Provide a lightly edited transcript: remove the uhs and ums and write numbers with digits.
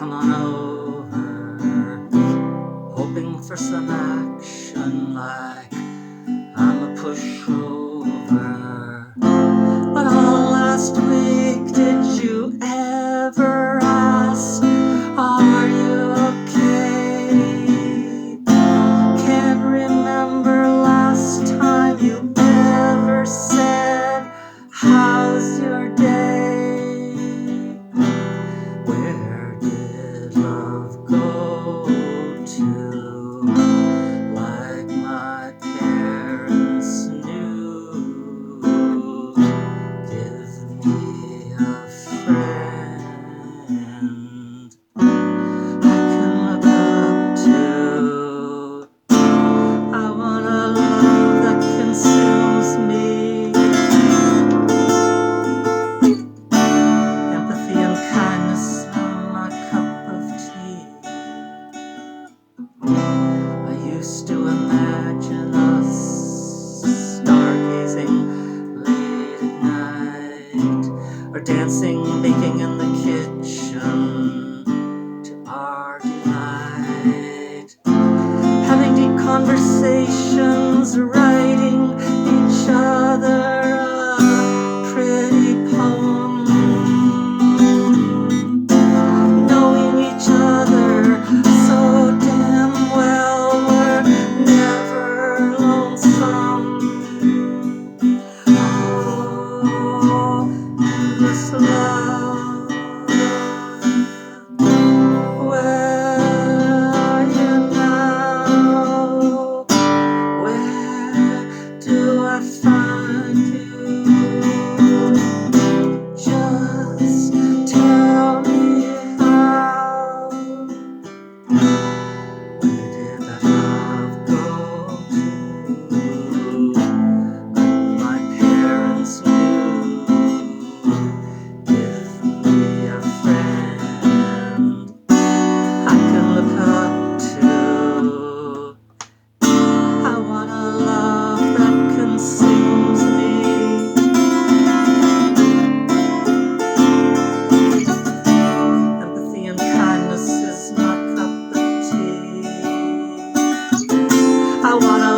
come on over, hoping for some action like I'm a pushover. But all last week, did you ever ask, are you okay? Can't remember last time you ever said, how's your day? Where did love go to? Like my parents knew. Give me a friend I can look up to. I want a love that consumes me. Empathy and kindness are my cup of tea. I used to imagine us stargazing late at night, or dancing, baking in the kitchen to our delight, having deep conversations, writing each other a pretty poem, knowing each other so damn well, we're never lonesome. Oh, endless love. Where are you now? Where do I find you? Just tell me how. Where did that love go to? Like my parents knew. Give me a friend I can look up to. I want a love that consumes me. Empathy and kindness is my cup of tea. I want a